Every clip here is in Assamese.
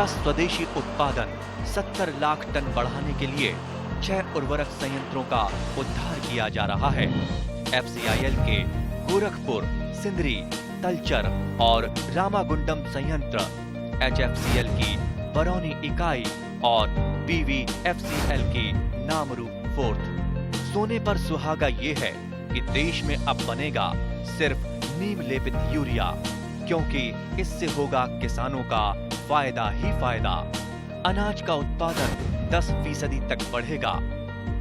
का स्वदेशी उत्पादन 70 लाख टन बढ़ाने के लिए 6 उर्वरक संयंत्रों का उद्धार किया जा रहा है। FCIL के गोरखपुर, सिंदरी, तलचर और रामागुंडम संयंत्र, HFCL की बरौनी इकाई और BVFCL की नामरू फोर्थ। सोने पर सुहागा ये है कि देश में अब बनेगा सिर्फ नीम लेपित यूरिया, क्योंकि इससे होगा किसानों का फायदा ही फायदा। अनाज का उत्पादन 10% तक बढ़ेगा।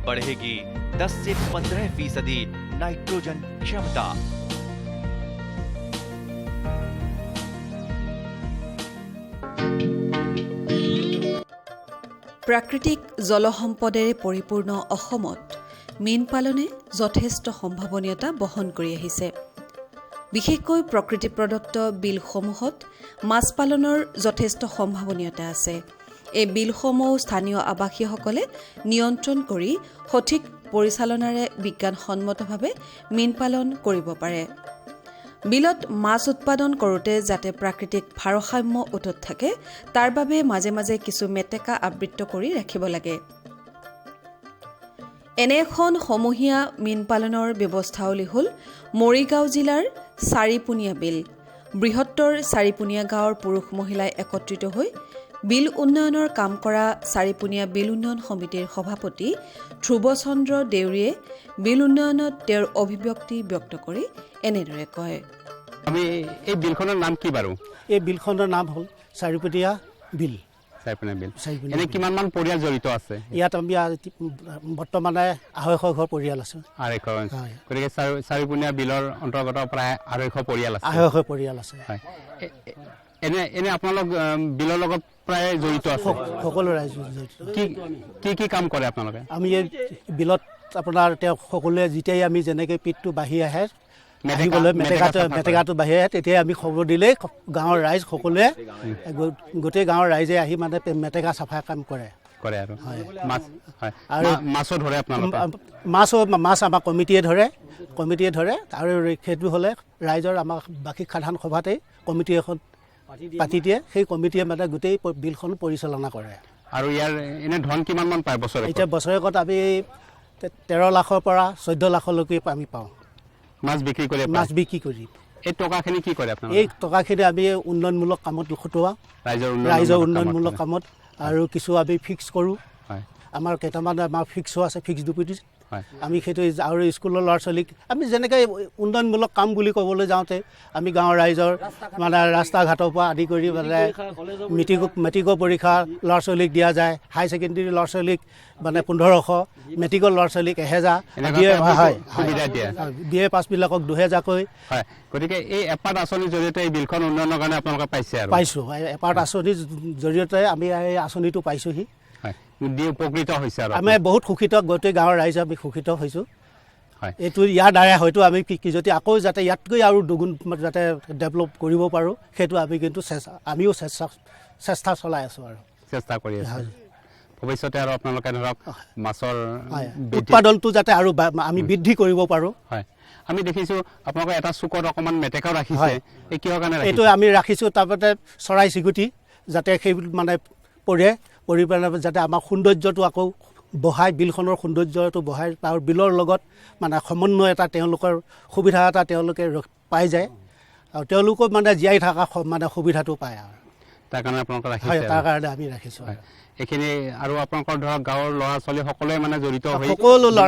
बढ़ेगी 10 से 15% नाइट्रोजन क्षमता। प्राकृतिक जलसम्पदेৰে পৰিপূৰ্ণ অসমত মীন পালনে যথেষ্ট সম্ভাৱনীয়তা বহন কৰি আহিছে। বিশেষকৈ প্ৰকৃতি প্ৰদত্ত বিলসমূহত মাছ পালনৰ যথেষ্ট সম্ভাৱনীয়তা আছে। এই বিলসমূহ স্থানীয় আৱাসীসকলে নিয়ন্ত্ৰণ কৰি সঠিক পৰিচালনাৰে বিজ্ঞানসন্মতভাৱে মীন পালন কৰিব পাৰে। বিলত মাছ উৎপাদন কৰোঁতে যাতে প্ৰাকৃতিক ভাৰসাম্য অটুট থাকে তাৰ বাবে মাজে মাজে কিছু মেটেকা আবৃত্ত কৰি ৰাখিব লাগে। এনে এখন সমূহীয়া মীন পালনৰ ব্যৱস্থাৱলী হ'ল মৰিগাঁও জিলাৰ চাৰিপুনীয়া বিল। বৃহত্তৰ চাৰিপুনীয়া গাঁৱৰ পুৰুষ মহিলাই একত্ৰিত হৈ বিল উন্নয়নৰ কাম কৰা চাৰিপুনীয়া বিল উন্নয়ন সমিতিৰ সভাপতি ধ্ৰুৱচন্দ্ৰ দেউৰীয়ে বিল উন্নয়নত তেওঁৰ অভিব্যক্তি ব্যক্ত কৰি এনেদৰে কয়। আমি এই বিলখনৰ নাম কি বাৰু? এই বিলখনৰ নাম হ'ল চাৰিপুনীয়া বিল। চাৰিপুনীয়া বিল। এনে কিমান মান পৰিয়াল জড়িত আছে? ইয়াত আমি বৰ্তমানে 250 ঘৰ পৰিয়াল আছে। 250। গতিকে চাৰিপুনীয়া বিলৰ অন্তৰ্গত প্ৰায় 250 পৰিয়াল আছে। 250 পৰিয়াল আছে। হয়। এনে আপোনালোক বিলৰ লগত প্ৰায় জড়িত আছে? সকলো ৰাইজ জড়িত। কি কাম কৰে আপোনালোকে? আমি এই বিলত আপোনাৰ তেওঁ সকলোৱে যেতিয়াই আমি যেনেকৈ পিঠটো বাঢ়ি আহে মেটেকাটো বাঢ়ি আহে তেতিয়াই আমি খবৰ দিলেই গাঁৱৰ ৰাইজ সকলোৱে গোটেই গাঁৱৰ ৰাইজে আহি মানে মেটেকা চাফা কাম কৰে আৰু মাছো ধৰে। আপোনালোকে মাছ আমাৰ কমিটিয়ে ধৰে আৰু সেইটো হ'লে ৰাইজৰ আমাৰ বাৰ্ষিক সাধাৰণ সভাতেই কমিটি এখন পাতি দিয়ে। সেই কমিটিয়ে মানে গোটেই বিলখন পৰিচালনা কৰে। আৰু ইয়াৰ এনে ধন কিমান মান পায় বছৰে? এতিয়া বছৰেকত আমি 13 লাখৰ পৰা 14 লাখলৈকে আমি পাওঁ মাছ বিক্ৰী কৰি। এই টকাখিনি কি কৰে আপোনালোকে? এই টকাখিনি আমি উন্নয়নমূলক কামত খটুৱাওঁ, ৰাইজৰ উন্নয়নমূলক কামত। আৰু কিছু আমি ফিক্স কৰোঁ। আমাৰ কেইটামান আমাৰ ফিক্সো আছে, ফিক্স ডিপজিট। আমি সেইটো আৰু স্কুলৰ ল'ৰা ছোৱালীক আমি যেনেকৈ উন্নয়নমূলক কাম বুলি ক'বলৈ যাওঁতে আমি গাঁৱৰ ৰাইজৰ মানে ৰাস্তা ঘাটৰ পৰা আদি কৰি মানে মেট্ৰিকৰ পৰীক্ষা ল'ৰা ছোৱালীক দিয়া যায়, হাই ছেকেণ্ডেৰী ল'ৰা ছোৱালীক মানে 1500, মেট্ৰিকৰ ল'ৰা ছোৱালীক 1000, BA পাছবিলাকক 2000কৈ। গতিকে এই এপাৰ্ট আঁচনিৰ জৰিয়তে এই বিলখন উন্নয়নৰ কাৰণে আপোনালোকে পাইছোঁ। এপাৰ্ট আঁচনিৰ জৰিয়তে আমি এই আঁচনিটো পাইছোঁহি। উপকৃত হৈছে আৰু আমি বহুত সুখিত, গোটেই গাঁৱৰ ৰাইজে আমি সুখিত হৈছোঁ। এইটো ইয়াৰ দ্বাৰা হয়তো আমি যদি আকৌ যাতে ইয়াতকৈ আৰু দুগুণ যাতে ডেভেলপ কৰিব পাৰোঁ সেইটো আমি কিন্তু আমিও চেষ্টা চলাই আছোঁ আৰু চেষ্টা কৰি আছোঁ। ভৱিষ্যতে আৰু আপোনালোকে ধৰক মাছৰ উৎপাদনটো যাতে আৰু আমি বৃদ্ধি কৰিব পাৰোঁ। হয়, আমি দেখিছোঁ আপোনালোকে এটা চুকত অকণমান মেটেকাও ৰাখিছে। এই কিহৰ কাৰণে? এইটো আমি ৰাখিছোঁ তাৰপৰা চৰাই চিৰিকটি যাতে সেই মানে পৰি পেলাই যাতে আমাৰ সৌন্দৰ্যটো আকৌ বিলখনৰ সৌন্দৰ্যটো বঢ়াই আৰু বিলৰ লগত মানে সমন্বয় এটা তেওঁলোকৰ সুবিধা এটা তেওঁলোকে পাই যায় আৰু তেওঁলোকক মানে জীয়াই থকা মানে সুবিধাটো পায় আৰু তাৰ কাৰণে আপোনালোকে ৰাখিছে। হয়, তাৰ কাৰণে আমি ৰাখিছোঁ। এইখিনি আৰু আপোনালোকৰ ধৰক গাঁৱৰ ল'ৰা ছোৱালী সকলোৱে মানে জড়িত হৈ সকলো ল'ৰা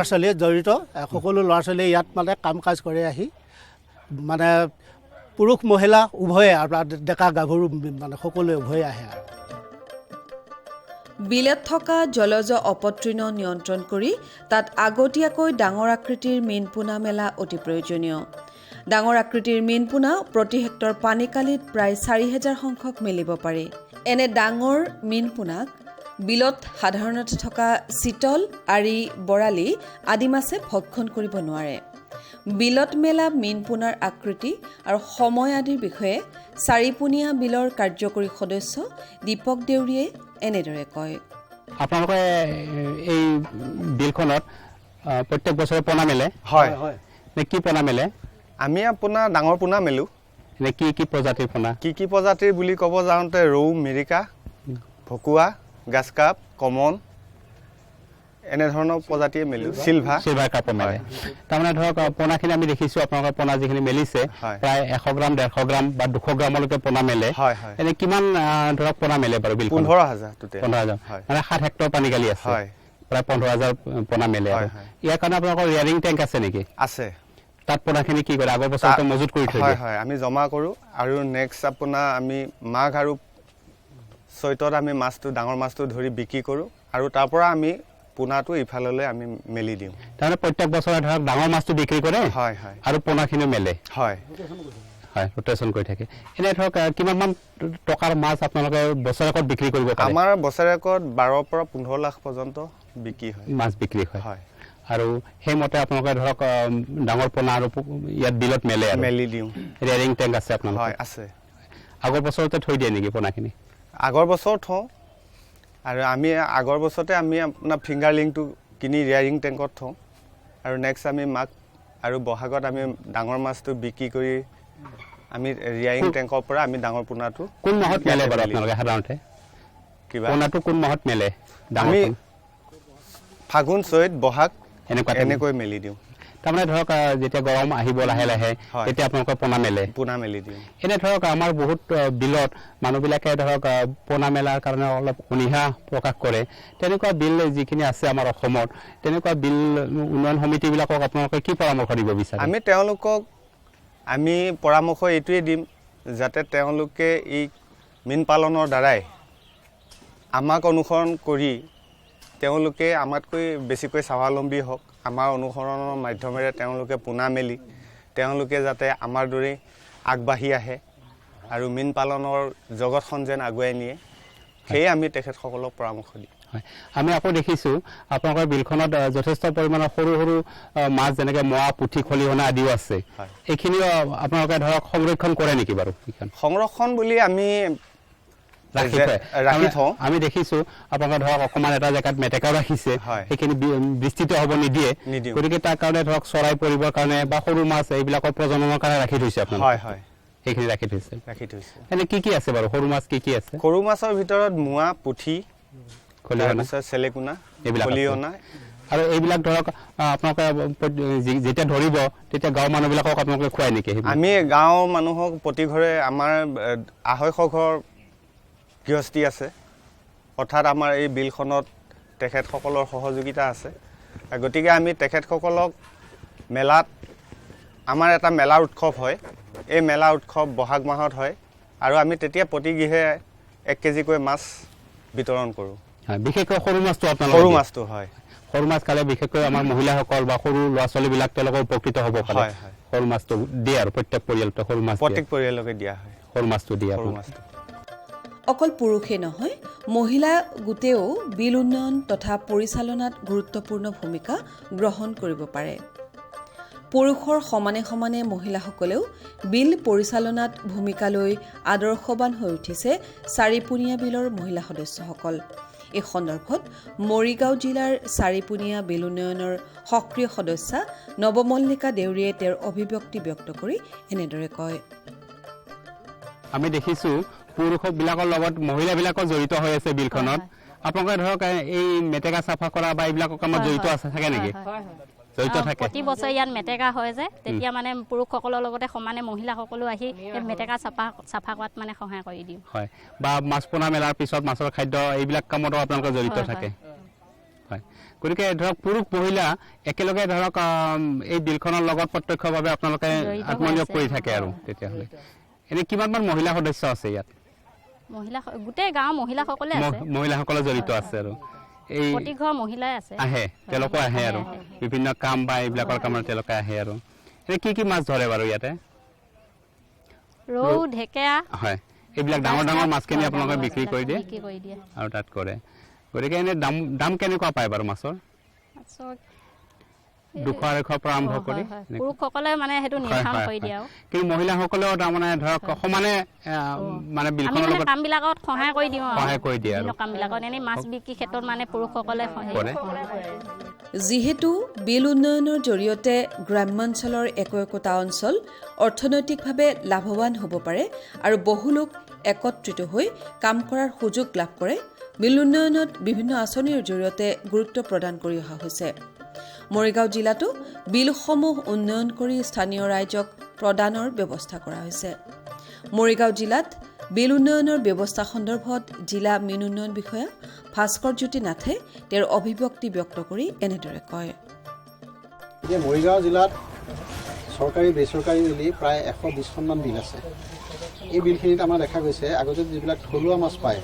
ছোৱালীয়ে ইয়াত মানে কাম কাজ কৰি আহি মানে পুৰুষ মহিলা উভয়ে আৰু ডেকা গাভৰু মানে সকলোৱে উভয়ে আহে আৰু বিলত থকা জলজ অপতৃণ নিয়ন্ত্ৰণ কৰি তাত আগতীয়াকৈ ডাঙৰ আকৃতিৰ মীন পোনা মেলা অতি প্ৰয়োজনীয়। ডাঙৰ আকৃতিৰ মীন পোনা প্ৰতি হেক্টৰ পানীকালিত প্ৰায় 4000 সংখ্যক মেলিব পাৰি। এনে ডাঙৰ মীন পোনাক বিলত সাধাৰণতে থকা চিতল, আৰি, বৰালি আদি মাছে ভক্ষণ কৰিব নোৱাৰে। বিলত মেলা মীন পোনাৰ আকৃতি আৰু সময় আদিৰ বিষয়ে চাৰিপুনীয়া বিলৰ কাৰ্যকৰী সদস্য দীপক দেউৰীয়ে এনেদৰে কয়। আপোনালোকে এই বিলখনত প্ৰত্যেক বছৰে পোনা মেলে? হয়। কি পোনা মেলে? আমি আপোনাৰ ডাঙৰ পোনা মেলোঁ। কি প্ৰজাতিৰ পোনা? কি প্ৰজাতিৰ বুলি ক'ব যাওঁতে ৰৌ, মিৰিকা, ভকুৱা গাছকাপ কমন এনেধৰণৰ প্ৰজাতিয়ে মেলো চিলভাৰ কাপৰ মেলে তাৰমানে ধৰক পোনাখিনি আমি দেখিছোঁ আপোনালোকৰ পোনা যিখিনি মেলিছে প্ৰায় 100 গ্ৰাম 150 গ্ৰাম বা 200 গ্ৰামলৈকে পোনা মেলে এনে কিমান ধৰক পোনা মেলে বাৰু বিল 15000 টোটেল 15000 মানে 7 হেক্টৰ পানী গালি আছে প্ৰায় 15000 পোনা মেলে ইয়াৰ কাৰণে আপোনালোকৰ ৰিয়াৰিং টেংক আছে নেকি আছে তাত পোনাখিনি কি কৰে আগৰ বছৰতে মজুত কৰি থৈ দিয়ে হয় আমি জমা কৰোঁ আৰু নেক্সট আপোনাৰ আমি মাঘ আৰু চৈতত আমি মাছটো ডাঙৰ মাছটো ধৰি বিক্ৰী কৰোঁ আৰু তাৰ পৰা আমি পোনাটো ইফাললৈ আমি মেলি দিওঁ তাৰমানে প্ৰত্যেক বছৰে ধৰক ডাঙৰ মাছটো বিক্ৰী কৰে আৰু পোনাখিনি মেলে হয় ৰোটেশ্যন কৰি থাকে এনে ধৰক কিমানমান টকাৰ মাছ আপোনালোকে বছৰেকত বিক্ৰী কৰিব পাৰে আমাৰ বছৰেকত 12 পৰা 15 লাখ পৰ্যন্ত বিক্ৰী হয় মাছ বিক্ৰী হয় আৰু সেইমতে আপোনালোকে ধৰক ডাঙৰ পোনা আৰু ইয়াত বিলত মেলি দিওঁ ৰিয়াৰিং টেংক আছে আপোনালোকৰ হয় আছে আগৰ বছৰতে থৈ দিয়ে নেকি পোনাখিনি আগৰ বছৰ থওঁ আৰু আমি আগৰ বছৰতে আমি আপোনাৰ ফিংগাৰলিংটো কিনি ৰিয়াৰিং টেংকত থওঁ আৰু নেক্সট আমি মাঘ আৰু বহাগত আমি ডাঙৰ মাছটো বিক্ৰী কৰি আমি ৰিয়াৰিং টেংকৰ পৰা আমি ডাঙৰ পোনাটো কোন মাহত মেলে বাৰু আপোনালোকে সাধাৰণতে কিবা পোনাটো কোন মাহত মেলে আমি ফাগুন চৈত বহাগ এনেকৈ মেলি দিওঁ তাৰমানে ধৰক যেতিয়া গৰম আহিব লাহে লাহে তেতিয়া আপোনালোকে পোনা মেলি দিওঁ এনে ধৰক আমাৰ বহুত বিলত মানুহবিলাকে ধৰক পোনা মেলাৰ কাৰণে অলপ অনীহা প্ৰকাশ কৰে তেনেকুৱা বিল যিখিনি আছে আমাৰ অসমত তেনেকুৱা বিল উন্নয়ন সমিতিবিলাকক আপোনালোকে কি পৰামৰ্শ দিব বিচাৰে আমি তেওঁলোকক আমি পৰামৰ্শ এইটোৱে দিম যাতে তেওঁলোকে এই মীন পালনৰ দ্বাৰাই আমাক অনুসৰণ কৰি তেওঁলোকে আমাতকৈ বেছিকৈ স্বাৱলম্বী হওক আমাৰ অনুসৰণৰ মাধ্যমেৰে তেওঁলোকে পোনা মেলি তেওঁলোকে যাতে আমাৰ দৰে আগবাঢ়ি আহে আৰু মীন পালনৰ জগতখন যেন আগুৱাই নিয়ে সেয়ে আমি তেখেতসকলক পৰামৰ্শ দিম আমি আকৌ দেখিছোঁ আপোনালোকৰ বিলখনত যথেষ্ট পৰিমাণৰ সৰু সৰু মাছ যেনেকৈ মোৱা পুঠি খলিহনা আদিও আছে এইখিনিও আপোনালোকে ধৰক সংৰক্ষণ কৰে নেকি বাৰু সংৰক্ষণ বুলি আমি ৰাখি থওঁ আমি দেখিছোঁ আপোনালোকে ধৰক অকণমান এটা জেগাত মেটেকাও ৰাখিছে সেইখিনি বিস্তৃত হ'ব নিদিয়ে গতিকে তাৰ কাৰণে ধৰক চৰাই পৰিবৰ কাৰণে বা সৰু মাছ এইবিলাকৰ প্ৰজননৰ কাৰণে ৰাখি থৈছে আপোনালোকে সেইখিনি ৰাখি থৈছে এনে কি আছে বাৰু সৰু মাছ কি আছে সৰু মাছৰ ভিতৰত মোৱা পুঠি খলিহনা চেলেকুনা খলিহনা আৰু এইবিলাক ধৰক আপোনালোকে যেতিয়া ধৰিব তেতিয়া গাঁৱৰ মানুহবিলাকক আপোনালোকে খুৱাই নেকি আমি গাঁৱৰ মানুহক প্ৰতি ঘৰে আমাৰ 250 ঘৰ গৃহস্থী আছে অৰ্থাৎ আমাৰ এই বিলখনত তেখেতসকলৰ সহযোগিতা আছে গতিকে আমি তেখেতসকলক মেলাত আমাৰ এটা মেলা উৎসৱ হয় এই মেলা উৎসৱ বহাগ মাহত হয় আৰু আমি তেতিয়া প্ৰতি গৃহে 1 কেজিকৈ মাছ বিতৰণ কৰোঁ বিশেষকৈ সৰু মাছটো হয় সৰু মাছ খালে বিশেষকৈ আমাৰ মহিলাসকল বা সৰু ল'ৰা ছোৱালীবিলাক তেওঁলোকৰ উপকৃত হ'ব পাৰে সৰু মাছটো দিয়ে আৰু প্ৰত্যেক পৰিয়ালতে প্ৰত্যেক পৰিয়ালকে দিয়া হয় সৰু মাছটো দিয়ে অকল পুৰুষে নহয় মহিলা গোটেও বিল উন্নয়ন তথা পৰিচালনাত গুৰুত্বপূৰ্ণ ভূমিকা গ্ৰহণ কৰিব পাৰে পুৰুষৰ সমানে সমানে মহিলাসকলেও বিল পৰিচালনাত ভূমিকা লৈ আদৰ্শবান হৈ উঠিছে চাৰিপুনীয়া বিলৰ মহিলা সদস্যসকল এই সন্দৰ্ভত মৰিগাঁও জিলাৰ চাৰিপুনীয়া বিল উন্নয়নৰ সক্ৰিয় সদস্যা নৱমল্লিকা দেউৰীয়ে তেওঁৰ অভিব্যক্তি ব্যক্ত কৰি এনেদৰে কয় আমি দেখিছোঁ পুৰুষবিলাকৰ লগত মহিলাবিলাকো জড়িত হৈ আছে বিলখনত আপোনালোকে ধৰক এই মেটেকা চাফা কৰা বা এইবিলাকৰ কামত জড়িত আছে থাকে নেকি জড়িত থাকে প্ৰতি বছৰ ইয়াত মেটেকা হয় যে তেতিয়া মানে পুৰুষসকলৰ লগতে সমানে মহিলাসকলো আহি মেটেকা চাফা কৰাত মানে সহায় কৰি দিওঁ হয় বা মাছ পোনা মেলাৰ পিছত মাছৰ খাদ্য এইবিলাক কামতো আপোনালোকে জড়িত থাকে হয় গতিকে ধৰক পুৰুষ মহিলা একেলগে ধৰক এই বিলখনৰ লগত প্ৰত্যক্ষভাৱে আপোনালোকে আত্মনিয়োগ কৰি থাকে আৰু তেতিয়াহ'লে এনে কিমানমান মহিলা সদস্য আছে ইয়াত গোটেই গাঁৱৰ মহিলাসকলে জড়িত আছে আৰু এই প্ৰতি ঘৰ মহিলাই আছে আহে তেওঁলোকো আহে আৰু বিভিন্ন কাম বা এইবিলাকৰ কামত তেওঁলোকে আহে আৰু এনে কি মাছ ধৰে বাৰু ইয়াতে ৰৌ ঢেকেৰা হয় এইবিলাক ডাঙৰ ডাঙৰ মাছখিনি আপোনালোকে বিক্ৰী কৰি দিয়ে আৰু তাত কৰে গতিকে এনে দাম কেনেকুৱা পায় বাৰু মাছৰ 200-250 পৰা আৰম্ভ কৰি পুৰুষসকলে মানে সেইটো নিৰ্ধাৰণ কৰি দিয়ে আৰু কিন্তু মহিলাসকলেও তাৰমানে ধৰক সমানে মানে বিলখনৰ লগত কামবিলাকত সহায় কৰি দিওঁ আৰু কামবিলাকত এনেই মাছ বিক্ৰী ক্ষেত্ৰত মানে পুৰুষসকলে কৰে যিহেতু বিল উন্নয়নৰ জৰিয়তে গ্ৰাম্যাঞ্চলৰ একোটা অঞ্চল অৰ্থনৈতিকভাৱে লাভৱান হ'ব পাৰে আৰু বহু লোক একত্ৰিত হৈ কাম কৰাৰ সুযোগ লাভ কৰে বিল উন্নয়নত বিভিন্ন আঁচনিৰ জৰিয়তে গুৰুত্ব প্ৰদান কৰি অহা হৈছে। মৰিগাঁও জিলাতো বিলসমূহ উন্নয়ন কৰি স্থানীয় ৰাইজক প্ৰদানৰ ব্যৱস্থা কৰা হৈছে। মৰিগাঁও জিলাত বিল উন্নয়নৰ ব্যৱস্থা সন্দৰ্ভত জিলা মীন উন্নয়ন বিষয়া ভাস্কৰ জ্যোতি নাথে তেওঁৰ অভিব্যক্তি ব্যক্ত কৰি এনেদৰে কয়। এতিয়া মৰিগাঁও জিলাত চৰকাৰী বেচৰকাৰী মিলি প্ৰায় 120খনমান বিল আছে। এই বিলখিনিত আমাৰ দেখা গৈছে আগতে যিবিলাক থলুৱা মাছ পায়,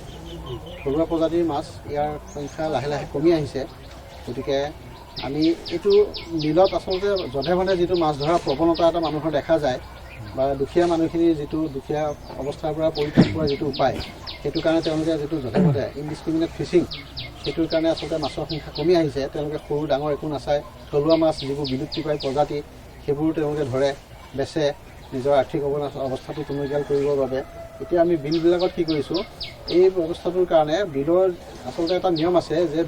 থলুৱা প্ৰজাতিৰ মাছ, ইয়াৰ সংখ্যা লাহে লাহে কমি আহিছে। গতিকে আমি এইটো বিলত আচলতে যধে মধে যিটো মাছ ধৰা প্ৰৱণতা এটা মানুহৰ দেখা যায় বা দুখীয়া মানুহখিনিৰ যিটো দুখীয়া অৱস্থাৰ পৰা পৰিত্ৰাণ পোৱাৰ যিটো উপায়, সেইটো কাৰণে তেওঁলোকে যিটো যধে মধে ইনডিস্ক্ৰিমিনেট ফিচিং, সেইটোৰ কাৰণে আচলতে মাছৰ সংখ্যা কমি আহিছে। তেওঁলোকে সৰু ডাঙৰ একো নাচায়, থলুৱা মাছ যিবোৰ বিলুপ্তিপ্ৰায় প্ৰজাতি সেইবোৰ তেওঁলোকে ধৰে, বেচে, নিজৰ আৰ্থিক অৱস্থাটো টনকিয়াল কৰিবৰ বাবে। এতিয়া আমি বিলবিলাকত কি কৰিছোঁ, এই ব্যৱস্থাটোৰ কাৰণে বিলৰ আচলতে এটা নিয়ম আছে যে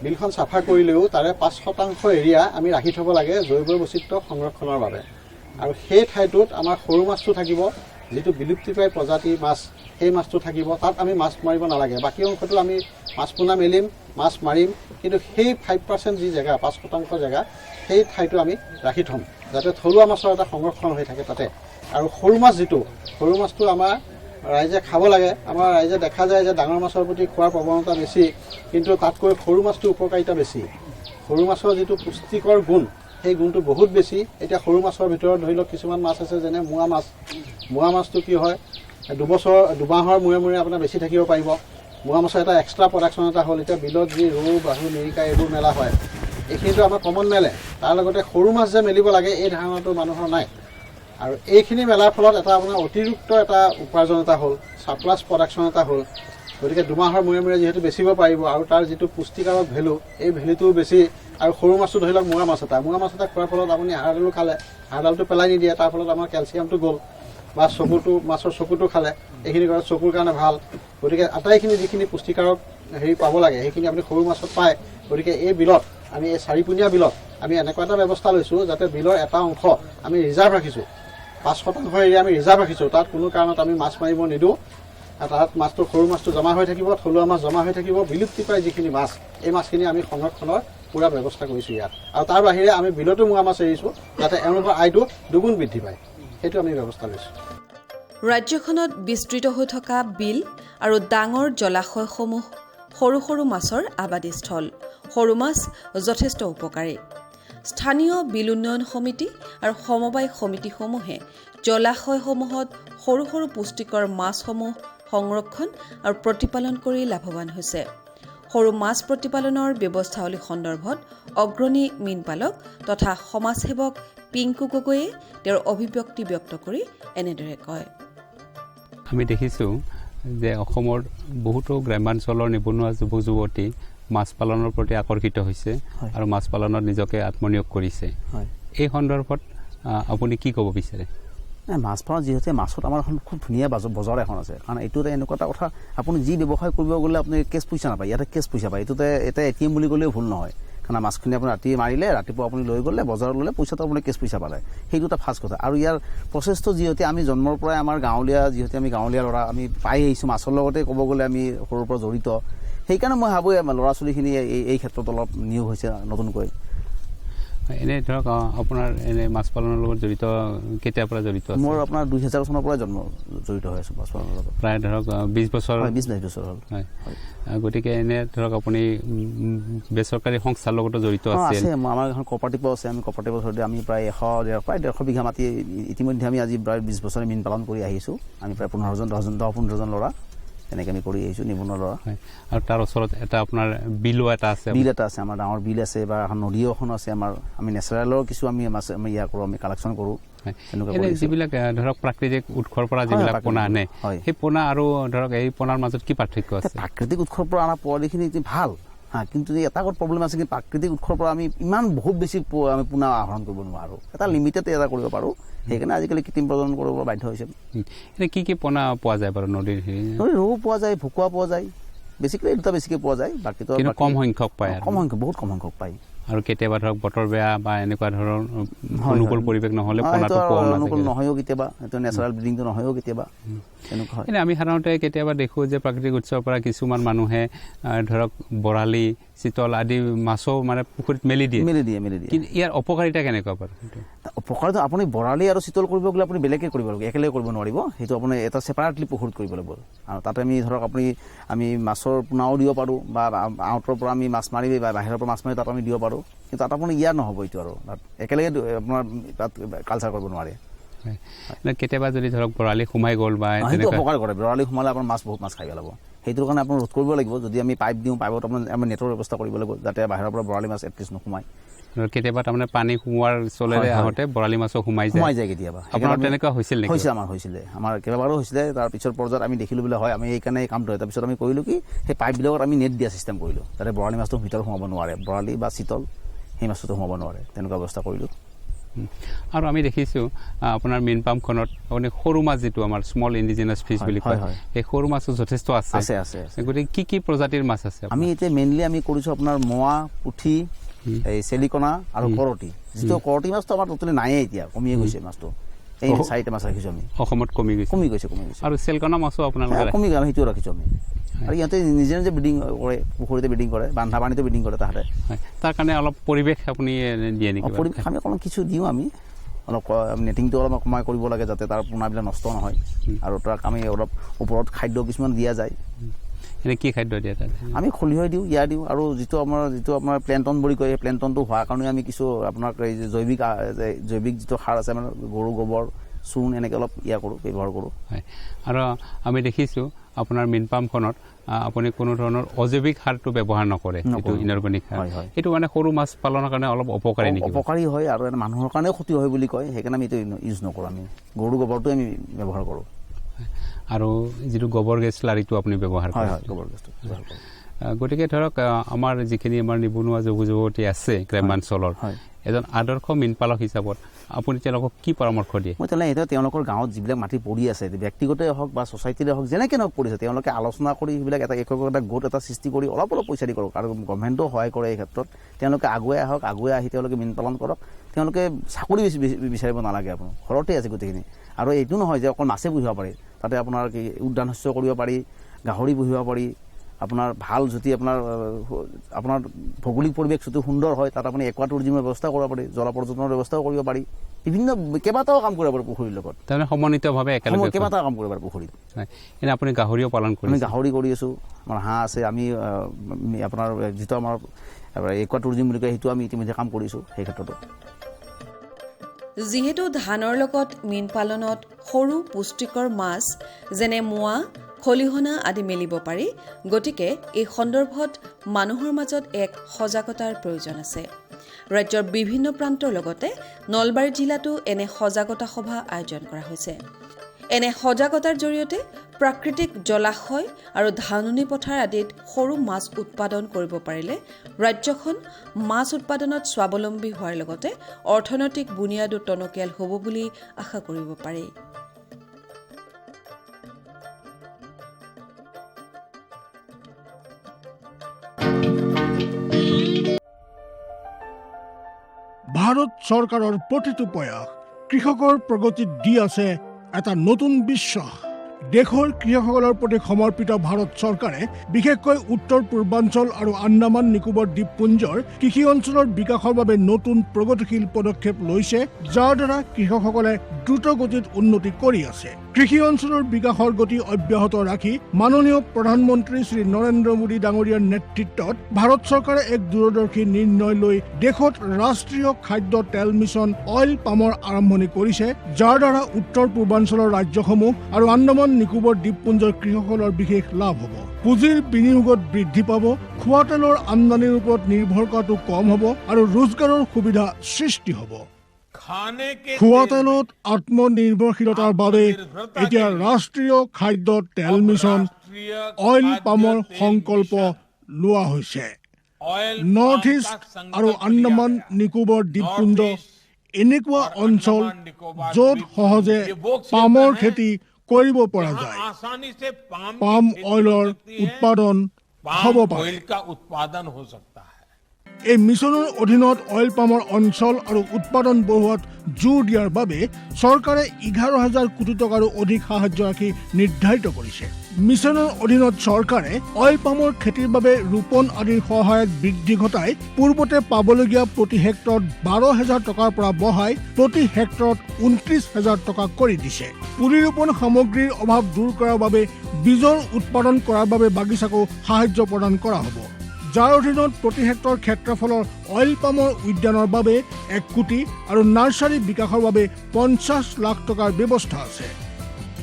বিলখন চাফা কৰিলেও তাৰে 5% এৰিয়া আমি ৰাখি থ'ব লাগে জৈৱ বৈচিত্ৰ্য সংৰক্ষণৰ বাবে। আৰু সেই ঠাইটোত আমাৰ সৰু মাছটো থাকিব, যিটো বিলুপ্তিপ্ৰায় প্ৰজাতিৰ মাছ সেই মাছটো থাকিব। তাত আমি মাছ মাৰিব নালাগে, বাকী অংশটো আমি মাছ পোনা মেলিম, মাছ মাৰিম, কিন্তু সেই 5% যি জেগা, 5% জেগা, সেই ঠাইটো আমি ৰাখি থ'ম যাতে থলুৱা মাছৰ এটা সংৰক্ষণ হৈ থাকে তাতে। আৰু সৰু মাছ যিটো, সৰু মাছটো আমাৰ ৰাইজে খাব লাগে। আমাৰ ৰাইজে দেখা যায় যে ডাঙৰ মাছৰ প্ৰতি খোৱাৰ প্ৰৱণতা বেছি, কিন্তু তাতকৈ সৰু মাছটোৰ উপকাৰিতা বেছি। সৰু মাছৰ যিটো পুষ্টিকৰ গুণ, সেই গুণটো বহুত বেছি। এতিয়া সৰু মাছৰ ভিতৰত ধৰি লওক কিছুমান মাছ আছে যেনে মোৱা মাছ। মোৱা মাছটো কি হয়, দুমাহৰ মূৰে মূৰে আপোনাৰ বেছি থাকিব পাৰিব। মোৱা মাছৰ এটা এক্সট্ৰা প্ৰডাকশ্যন এটা হ'ল। এতিয়া বিলত যি ৰৌ, বাহু, মিৰিকা এইবোৰ মেলা হয়, এইখিনিতো আমাৰ কমন মেলে। তাৰ লগতে সৰু মাছ যে মেলিব লাগে এই ধাৰণাটো মানুহৰ নাই। আৰু এইখিনি মেলাৰ ফলত এটা আপোনাৰ অতিৰিক্ত এটা উপাৰ্জন এটা হ'ল, ছাপ্লাছ প্ৰডাকশ্যন এটা হ'ল। গতিকে দুমাহৰ মূৰে মূৰে যিহেতু বেচিব পাৰিব আৰু তাৰ যিটো পুষ্টিকাৰক ভেলু, এই ভেলুটোও বেছি। আৰু সৰু মাছটো ধৰি লওক মোৱা মাছ এটা খোৱাৰ ফলত আপুনি হাড়ডালো খালে, হাড়ডালটো পেলাই নিদিয়ে, তাৰ ফলত আমাৰ কেলছিয়ামটো গ'ল। বা মাছৰ চকুটো খালে, এইখিনি ঘৰত চকুৰ কাৰণে ভাল। গতিকে আটাইখিনি যিখিনি পুষ্টিকাৰক পাব লাগে সেইখিনি আপুনি সৰু মাছত পায়। গতিকে এই বিলত আমি এই 4-পোনীয়া বিলত আমি এনেকুৱা এটা ব্যৱস্থা লৈছোঁ যাতে বিলৰ এটা অংশ আমি ৰিজাৰ্ভ ৰাখিছোঁ, 5% এৰিয়া আমি ৰিজাৰ্ভ ৰাখিছোঁ। তাত কোনো কাৰণত আমি মাছ মাৰিব নিদিওঁ। তাত সৰু মাছটো জমা হৈ থাকিব, থলুৱা মাছ জমা হৈ থাকিব। বিলুপ্তিপ্ৰায় যিখিনি মাছ, এই মাছখিনি আমি সংৰক্ষণৰ পূৰা ব্যৱস্থা কৰিছোঁ ইয়াত। আৰু তাৰ বাহিৰে আমি বিলতো মোৱা মাছ এৰিছোঁ যাতে এওঁলোকৰ আয়টো দুগুণ বৃদ্ধি পায়, সেইটো আমি ব্যৱস্থা লৈছোঁ। ৰাজ্যখনত বিস্তৃত হৈ থকা বিল আৰু ডাঙৰ জলাশয়সমূহ সৰু সৰু মাছৰ আবাদীস্থল। সৰু মাছ যথেষ্ট উপকাৰী। স্থানীয় বিল উন্নয়ন সমিতি আৰু সমবায় সমিতিসমূহে জলাশয়সমূহত সৰু সৰু পুষ্টিকৰ মাছসমূহ সংৰক্ষণ আৰু প্ৰতিপালন কৰি লাভৱান হৈছে। সৰু মাছ প্ৰতিপালনৰ ব্যৱস্থাৱলী সন্দৰ্ভত অগ্ৰণী মীনপালক তথা সমাজসেৱক পিংকু গগৈয়ে তেওঁৰ অভিব্যক্তি ব্যক্ত কৰি এনেদৰে কয়। আমি দেখিছোঁ যে অসমৰ বহুতো গ্ৰাম্যাঞ্চলৰ নিবনুৱা যুৱক যুৱতী মাছ পালনৰ প্ৰতি আকৰ্ষিত হৈছে আৰু মাছ পালনত নিজকে আত্মনিয়োগ কৰিছে। এই সন্দৰ্ভত আপুনি কি ক'ব বিচাৰে? মাছ পালন যিহেতু মাছত আমাৰ এখন খুব ধুনীয়া বজাৰ এখন আছে। কাৰণ এইটো এনেকুৱা এটা কথা, আপুনি যি ব্যৱসায় কৰিব গ'লে আপুনি কেছ পইচা নাপায়, ইয়াতে কেছ পইচা পায়। এইটোতে এটা ATM বুলি ক'লেও ভুল নহয়। কাৰণ মাছখিনি আপুনি ৰাতি মাৰিলে, ৰাতিপুৱা আপুনি লৈ গ'লে বজাৰত ল'লে, পইচাটো আপুনি কেছ পইচা পালে, সেইটো এটা ফাৰ্ষ্ট কথা। আৰু ইয়াৰ প্ৰচেছটো যিহেতু আমি জন্মৰ পৰাই আমাৰ যিহেতু আমি গাঁৱলীয়া ল'ৰা, আমি পাই আহিছোঁ মাছৰ লগতে ক'ব গ'লে আমি সৰুৰ পৰা জড়িত। সেইকাৰণে মই ভাবোঁ ল'ৰা ছোৱালীখিনি এই ক্ষেত্ৰত অলপ নিয়োগ হৈছে নতুনকৈ। এনে ধৰক আপোনাৰ এনে মাছ পালনৰ লগত জড়িত কেতিয়াৰ পৰা জড়িত? মোৰ আপোনাৰ 2000 চনৰ পৰাই জড়িত হৈ আছোঁ মাছ পালনৰ লগত। প্ৰায় ধৰক 20 বছৰ। 20-22 বছৰ হ'ল। হয়। গতিকে এনে ধৰক আপুনি বেচৰকাৰী সংস্থাৰ লগতো জড়িত আছে? আমাৰ এখন কপাৰেটিভ আছে। আমি কপাৰেটিভৰ সৈতে আমি প্ৰায় 100 বিঘা মাটি ইতিমধ্যে আমি আজি প্ৰায় 20 বছৰে মীন পালন কৰি আহিছোঁ। আমি প্ৰায় 15জন ল'ৰা তেনেকৈ আমি কৰি আহিছোঁ, নিবনুৱা ল'ৰা। আৰু তাৰ ওচৰত এটা আপোনাৰ বিলো এটা আছে? বিল এটা আছে, আমাৰ ডাঙৰ বিল আছে বা এখন নদীও এখন আছে আমাৰ। আমি নেচাৰেলৰ কিছু আমি মাছ ইয়াৰ কৰোঁ, আমি কালেকশ্যন কৰোঁ। যিবিলাক ধৰক প্ৰাকৃতিক উৎসৰ পৰা যিবিলাক পোনা আনে, সেই পোনা আৰু ধৰক এই পোনাৰ মাজত কি পাৰ্থক্য আছে? প্ৰাকৃতিক উৎসৰ পৰা অনা পোৱালিখিনি ভাল, কিন্তু এটা প্ৰব্লেম আছে কি প্ৰাকৃতিক উৎসৰ পৰা আমি ইমান বহুত বেছি আমি পোনা আহৰণ কৰিব নোৱাৰোঁ। এটা লিমিটেড এটা কৰিব পাৰোঁ। সেইকাৰণে আজিকালি কৃত্ৰিম প্ৰজনন কৰিব বাধ্য হৈছে। এনে কি কি পোনা পোৱা যায় বাৰু নদীৰ? ৰৌ পোৱা যায়, ভকুৱা পোৱা যায়, বেছিকেলি এই দুটা বেছিকৈ পোৱা যায়। বাকীটো কম সংখ্যক পায়, কম সংখ্যক, বহুত কম সংখ্যক পায়। আৰু কেতিয়াবা ধৰক বতৰ বেয়া বা এনেকুৱা ধৰণৰ অনুকূল পৰিৱেশ নহ'লে পোনাটো অনুকূল নহয়ও কেতিয়াবা, এইটো নেচাৰেল ব্ৰিডিংটো নহয়ও কেতিয়াবা এনেকুৱা হয়। এনে আমি সাধাৰণতে কেতিয়াবা দেখোঁ যে প্ৰাকৃতিক উৎসৰ পৰা কিছুমান মানুহে ধৰক বৰালি, চিতল আদি মাছো মানে পুখুৰীত মেলি দিয়ে। কিন্তু ইয়াৰ অপকাৰিতা কেনেকুৱা বাৰু? অপকাৰিতা আপুনি বৰালি আৰু চিতল কৰিব গ'লে আপুনি বেলেগে কৰিব লাগিব, একেলগে কৰিব নোৱাৰিব। সেইটো আপুনি এটা ছেপাৰেটলি পুখুৰীত কৰিব লাগিব। আৰু তাতে আমি ধৰক আমি মাছৰ পোনাও দিব পাৰোঁ বা আউটৰ পৰা আমি মাছ মাৰি বা বাহিৰৰ পৰা মাছ মাৰি তাত আমি দিব পাৰোঁ। কিন্তু তাত আপুনি ইয়াৰ নহ'ব এইটো, আৰু তাত একেলগে আপোনাৰ তাত কালচাৰ কৰিব নোৱাৰে। কেতিয়াবা যদি ধৰক বৰালি সোমাই গ'ল বা সেইটো অপকাৰ কৰে। বৰালি সোমালে আপোনাৰ বহুত মাছ খাই পেলাব। সেইটোৰ কাৰণে আপুনি ৰোধ কৰিব লাগিব। যদি আমি পাইপ দিওঁ, পাইপত আমি নেটৰ ব্যৱস্থা কৰিব লাগিব যাতে বাহিৰৰ পৰা বৰালি মাছ এটলিষ্ট নোসোমায়। কেতিয়াবা তাৰমানে পানী সোমোৱাৰ চলেৰে আহোঁতে বৰালি মাছো সোমাই যায় কেতিয়াবা। আপোনাৰ তেনেকুৱা হৈছিল নেকি? আমাৰ কেইবাবাৰো হৈছিলে। তাৰ পিছৰ পৰ্যায়ত আমি দেখিলোঁ বোলে হয় আমি এইকাৰণে এই কামটো, তাৰপিছত আমি কৰিলোঁ কি সেই পাইপবিলাকত আমি নেট দিয়া চিষ্টেম কৰিলোঁ যাতে বৰালি মাছটো ভিতৰত সোমাব নোৱাৰে, বৰালি বা চিতল সেই মাছটো সোমাব নোৱাৰে, তেনেকুৱা ব্যৱস্থা কৰিলোঁ। আৰু আমি দেখিছোঁ আপোনাৰ মীন পামখনত আপুনি সৰু মাছ যিটো আমাৰ স্মল ইণ্ডিজিনাছ ফিছ বুলি কয়, সেই সৰু মাছো যথেষ্ট আছে। গতিকে কি প্ৰজাতিৰ মাছ আছে? আমি এতিয়া মেইনলি আমি কৰিছোঁ আপোনাৰ মোৱা, পুঠি, এই চেলিকণা আৰু কৰতি। যিটো কৰতি মাছটো আমাৰ টোটেলি নায়েই, এতিয়া কমিয়ে গৈছে মাছটো। এই 4টা মাছ ৰাখিছোঁ আমি অসমত, কমি গৈছে। আৰু চেলকণা মাছো আপোনালোকে কমি গ'ল, সেইটোও ৰাখিছোঁ আমি। আৰু ইহঁতে নিজে নিজে ব্ৰিডিং কৰে, পুখুৰীতে ব্ৰিডিং কৰে, বান্ধা পানীতে ব্ৰিডিং কৰে তাহাঁতে। তাৰ কাৰণে অলপ পৰিৱেশ আপুনি দিয়ে নেকি? পৰিৱেশ আমি অকণমান কিছু দিওঁ, আমি অলপ নেটিংটো অলপ কমাই কৰিব লাগে যাতে তাৰ পোনাবিলাক নষ্ট নহয়। আৰু তাক আমি অলপ ওপৰত খাদ্য কিছুমান দিয়া যায়। এনে কি খাদ্য দিয়ে তাত? আমি খলিহৈ দিওঁ, ইয়াৰ দিওঁ, আৰু যিটো আমাৰ প্লেণ্টন বুলি কয়, সেই প্লেণ্টনটো হোৱাৰ কাৰণে আমি কিছু আপোনাৰ এই জৈৱিক যিটো সাৰ আছে মানে গৰু গোবৰ, চূণ এনেকৈ অলপ ব্যৱহাৰ কৰোঁ। আৰু আমি দেখিছোঁ আপোনাৰ মীন পামখনত আপুনি কোনো ধৰণৰ অজৈৱিক সাৰটো ব্যৱহাৰ নকৰে, এইটো ইনঅৰ্গেনিক সাৰ। এইটো মানে সৰু মাছ পালনৰ কাৰণে অলপ অপকাৰী নেকি? অপকাৰী হয় আৰু মানুহৰ কাৰণেও ক্ষতি হয় বুলি কয়, সেইকাৰণে আমি এইটো ইউজ নকৰোঁ। আমি গৰু গোবৰটো আমি ব্যৱহাৰ কৰোঁ। আৰু যিটো গোবৰ গেছ লাৰিটো আপুনি ব্যৱহাৰ কৰে? গোবৰ গেছটো ব্যৱহাৰ কৰোঁ। গতিকে ধৰক আমাৰ যিখিনি আমাৰ নিবনুৱা যুৱতী আছে গ্ৰাম্যাঞ্চলৰ, এজন আদৰ্শ মীন পালক হিচাপত আপুনি তেওঁলোকক কি পৰামৰ্শ দিয়ে? মই তেওঁলোকৰ গাঁৱত যিবিলাক মাটি পৰি আছে, ব্যক্তিগতই হওক বা ছ'চাইটিৰে হওক, যেনেকৈ নহওক পৰিছে, তেওঁলোকে আলোচনা কৰি সেইবিলাক এটা গোট এটা সৃষ্টি কৰি অলপ পইচা দি কৰক। আৰু গভৰ্ণমেণ্টেও সহায় কৰে এই ক্ষেত্ৰত। তেওঁলোকে আগুৱাই আহক, আগুৱাই আহি তেওঁলোকে মীন পালন কৰক। তেওঁলোকে চাকৰি বিচাৰিব নালাগে, আপোনাৰ ঘৰতে আছে গোটেইখিনি। আৰু এইটো নহয় যে অকল মাছে পুহিব পাৰি, তাতে আপোনাৰ কি উদ্যান শস্য কৰিব পাৰি, গাহৰি পুহিব পাৰি। আপোনাৰ ভাল যদি আপোনাৰ ভৌগোলিক পৰিৱেশ যদি সুন্দৰ হয়, তাত আপুনি একুৱা টুৰিজিমৰ ব্যৱস্থা কৰিব পাৰি, জলপৰ্যটনৰ ব্যৱস্থাও কৰিব পাৰি। বিভিন্ন কেইবাটাও কাম কৰিব পাৰি পুখুৰীৰ লগত, তাৰমানে সমন্বিতভাৱে একেলগে কেইবাটাও কাম কৰিব পাৰি পুখুৰীত। এনে আপুনি গাহৰিও পালন কৰি? আমি গাহৰি কৰি আছোঁ, আমাৰ হাঁহ আছে। আমি আপোনাৰ যিটো আমাৰ একুৱা টুৰিজিম বুলি কয়, সেইটো আমি ইতিমধ্যে কাম কৰিছোঁ সেই ক্ষেত্ৰতো। যিহেতু ধানৰ লগত মীন পালনত সৰু পুষ্টিকৰ মাছ যেনে মোৱা, খলিহনা আদি মেলিব পাৰি, গতিকে এই সন্দৰ্ভত মানুহৰ মাজত এক সজাগতাৰ প্ৰয়োজন আছে। ৰাজ্যৰ বিভিন্ন প্ৰান্তৰ লগতে নলবাৰী জিলাতো এনে সজাগতা সভা আয়োজন কৰা হৈছে। এনে সজাগতাৰ জৰিয়তে প্ৰাকৃতিক জলাশয় আৰু ধাননি পথাৰ আদিত সৰু মাছ উৎপাদন কৰিব পাৰিলে ৰাজ্যখন মাছ উৎপাদনত স্বাৱলম্বী হোৱাৰ লগতে অৰ্থনৈতিক বুনিয়াদো টনকিয়াল হ'ব বুলি আশা কৰিব পাৰি। ভাৰত চৰকাৰৰ প্ৰতিটো প্ৰয়াস কৃষকৰ প্ৰগতিত দি আছে এটা নতুন বিশ্বাস। দেশৰ কৃষকসকলৰ প্ৰতি সমৰ্পিত ভাৰত চৰকাৰে বিশেষকৈ উত্তৰ পূৰ্বাঞ্চল আৰু আন্দামান নিকোবৰ দ্বীপপুঞ্জৰ কৃষি অঞ্চলৰ বিকাশৰ বাবে নতুন প্ৰগতিশীল পদক্ষেপ লৈছে, যাৰ দ্বাৰা কৃষকসকলে দ্ৰুত গতিত উন্নতি কৰি আছে। কৃষি অঞ্চলৰ বিকাশৰ গতি অব্যাহত ৰাখি মাননীয় প্ৰধানমন্ত্ৰী শ্ৰী নৰেন্দ্ৰ মোদী ডাঙৰীয়াৰ নেতৃত্বত ভাৰত চৰকাৰে এক দূৰদৰ্শী নিৰ্ণয় লৈ দেশত ৰাষ্ট্ৰীয় খাদ্য তেল মিছন অইল পামৰ আৰম্ভণি কৰিছে, যাৰ দ্বাৰা উত্তৰ পূৰ্বাঞ্চলৰ ৰাজ্যসমূহ আৰু আন্দামান নিকোবৰ দ্বীপপুঞ্জৰ কৃষকসকলৰ বিশেষ লাভ হ'ব। পুঁজিৰ বিনিয়োগত বৃদ্ধি পাব, খোৱা তেলৰ আমদানিৰ ওপৰত নিৰ্ভৰ কৰাটো কম হ'ব আৰু ৰোজগাৰৰ সুবিধা সৃষ্টি হ'ব। খোৱা তেলত আত্মনিৰ্ভৰশীলতাৰ বাবে এতিয়া ৰাষ্ট্ৰীয় খাদ্য তেল মিছন অইল পামৰ সংকল্প লোৱা হৈছে। নৰ্থ ইষ্ট আৰু আন্দামান নিকোবৰ দ্বীপপুঞ্জ এনেকুৱা অঞ্চল য'ত সহজে পামৰ খেতি কৰিব পৰা যায়। পাম অইলৰ উৎপাদন হ'ব পাৰে। এই মিছনৰ অধীনত অইল পামৰ অঞ্চল আৰু উৎপাদন বঢ়োৱাত জোৰ দিয়াৰ বাবে চৰকাৰে 11,000 কোটি টকাৰো অধিক সাহায্য ৰাখি নিৰ্ধাৰিত কৰিছে। মিছনৰ অধীনত চৰকাৰে অইল পামৰ খেতিৰ বাবে ৰোপণ আদিৰ সহায়ত বৃদ্ধি ঘটাই পূৰ্বতে পাবলগীয়া প্ৰতি হেক্টৰত 12,000 টকাৰ পৰা বঢ়াই প্ৰতি হেক্টৰত 29,000 টকা কৰি দিছে। পুলি ৰোপণ সামগ্ৰীৰ অভাৱ দূৰ কৰাৰ বাবে বীজৰ উৎপাদন কৰাৰ বাবে বাগিচাকো সাহায্য প্ৰদান কৰা হ'ব, যাৰ অধীনত প্ৰতি হেক্টৰ ক্ষেত্ৰফলৰ অইল পামৰ উদ্যানৰ বাবে 1 কোটি আৰু নাৰ্চাৰী বিকাশৰ বাবে 50 লাখ টকাৰ ব্যৱস্থা আছে।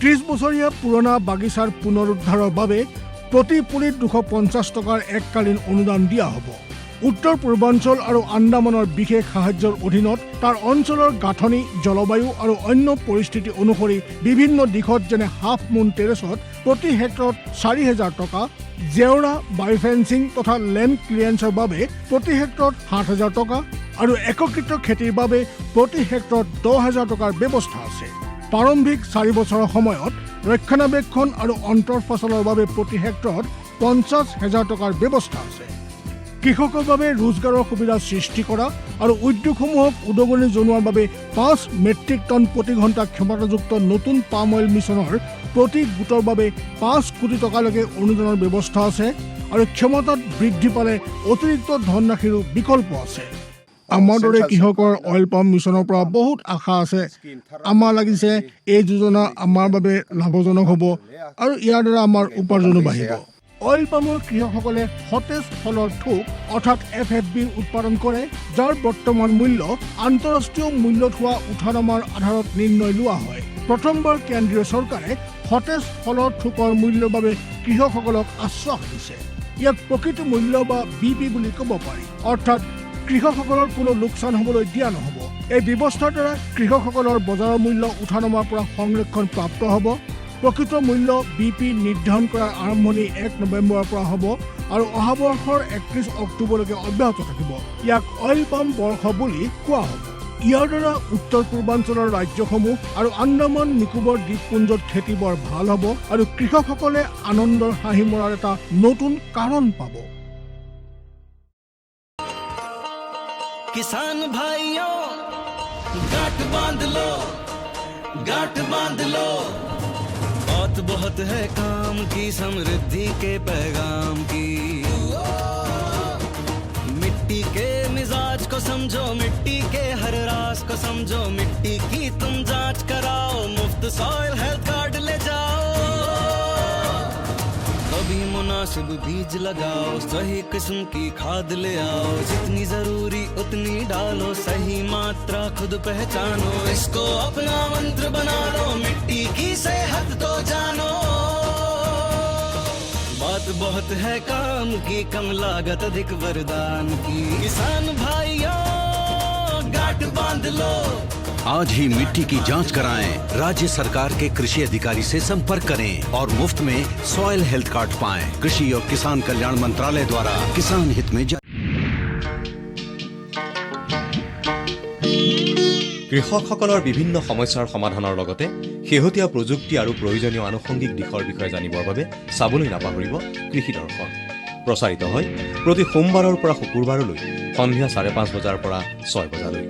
30 বছৰীয়া পুৰণা বাগিচাৰ পুনৰুদ্ধাৰৰ বাবে প্ৰতি পুলিত 250 টকাৰ এককালীন অনুদান দিয়া হ'ব। উত্তৰ পূৰ্বাঞ্চল আৰু আন্দামানৰ বিশেষ সাহায্যৰ অধীনত তাৰ অঞ্চলৰ গাঁথনি, জলবায়ু আৰু অন্য পৰিস্থিতি অনুসৰি বিভিন্ন দিশত যেনে হাফ মুন টেৰেছত প্ৰতি হেক্টৰত 4,000 টকা, জেওৰা, বায়োফেন্সিং তথা লেণ্ড ক্লিয়াৰেন্সৰ বাবে প্ৰতি হেক্টৰত 7,000 টকা আৰু একত্ৰিত খেতিৰ বাবে প্ৰতি হেক্টৰত 10,000 টকাৰ ব্যৱস্থা আছে। প্ৰাৰম্ভিক 4 বছৰৰ সময়ত ৰক্ষণাবেক্ষণ আৰু অন্তৰ্ফচলৰ বাবে প্ৰতি হেক্টৰত 50,000 টকাৰ ব্যৱস্থা আছে। কৃষকৰ বাবে ৰোজগাৰৰ সুবিধা সৃষ্টি কৰা আৰু উদ্যোগসমূহক উদগনি জনোৱাৰ বাবে 5 মেট্ৰিক টন প্ৰতি ঘণ্টা ক্ষমতাযুক্ত নতুন পাম অইল মিছনৰ প্ৰতি গোটৰ বাবে 5 কোটি টকালৈকে অনুদানৰ ব্যৱস্থা আছে আৰু ক্ষমতাত বৃদ্ধি পালে অতিৰিক্ত ধনৰাশিৰো বিকল্প আছে। আমাৰ দৰে কৃষকৰ অইল পাম মিছনৰ পৰা বহুত আশা আছে। আমাৰ লাগিছে এই যোজনা আমাৰ বাবে লাভজনক হ'ব আৰু ইয়াৰ দ্বাৰা আমাৰ উপাৰ্জনো বাঢ়িব। অইল পামৰ কৃষকসকলে সতেজ ফলৰ থোক অৰ্থাৎ FFB উৎপাদন কৰে, যাৰ বৰ্তমান মূল্য আন্তঃৰাষ্ট্ৰীয় মূল্যত হোৱা উঠানামাৰ আধাৰত নিৰ্ণয় লোৱা হয়। প্ৰথমবাৰ কেন্দ্ৰীয় চৰকাৰে সতেজ ফলৰ থোকৰ মূল্যৰ বাবে কৃষকসকলক আশ্বাস দিছে। ইয়াক প্ৰকৃত মূল্য বা BP বুলি ক'ব পাৰি, অৰ্থাৎ কৃষকসকলৰ কোনো লোকচান হ'বলৈ দিয়া নহ'ব। এই ব্যৱস্থাৰ দ্বাৰা কৃষকসকলৰ বজাৰৰ মূল্য উঠানমাৰ পৰা সংৰক্ষণ প্ৰাপ্ত হ'ব। প্ৰকৃত মূল্য BP নিৰ্ধাৰণ কৰাৰ আৰম্ভণি 1 নৱেম্বৰৰ পৰা হ'ব আৰু অহা বৰ্ষৰ 31 অক্টোবৰলৈকে অব্যাহত থাকিব। ইয়াক অইল পাম বৰ্ষ বুলি কোৱা হ'ব। ইয়াৰ দ্বাৰা উত্তৰ পূৰ্বাঞ্চলৰ ৰাজ্যসমূহ আৰু আন্দামান নিকোবৰ দ্বীপপুঞ্জত খেতি বৰ ভাল হ'ব আৰু কৃষকসকলে আনন্দৰ হাঁহি মৰাৰ এটা নতুন কাৰণ পাব। किसान भाइयों गांठ बांध लो, गांठ बांध लो, बहुत बहुत है काम की, समृद्धि के पैगाम की। मिट्टी के मिजाज को समझो, मिट्टी के हर राज को समझो, मिट्टी की तुम जांच कराओ, मुफ्त सॉइल हेल्थ कार्ड ले जाओ। कभी मुनासिब बीज लगाओ, सही किस्म की खाद ले आओ, जितनी जरूरी उतनी डालो, सही मात्रा खुद पहचानो, इसको अपना मंत्र बना लो, मिट्टी की सेहत तो जानो। बात बहुत है काम की, कम लागत अधिक वरदान की, किसान भाइयों गांठ बांध लो। आज ही मिट्टी की जांच कराएं, राज्य सरकार के कृषि अधिकारी से संपर्क करें और मुफ्त में सॉइल हेल्थ कार्ड पाएं। कृषि और किसान कल्याण मंत्रालय द्वारा किसान हित में কৃষকসকলৰ বিভিন্ন সমস্যাৰ সমাধানৰ লগতে শেহতীয়া প্ৰযুক্তি আৰু প্ৰয়োজনীয় আনুষংগিক দিশৰ বিষয়ে জানিবৰ বাবে চাবলৈ নাপাহৰিব কৃষি দৰ্শন। প্ৰচাৰিত হয় প্ৰতি সোমবাৰৰ পৰা শুকুৰবাৰলৈ সন্ধিয়া 5:30 বজাৰ পৰা 6 বজালৈ।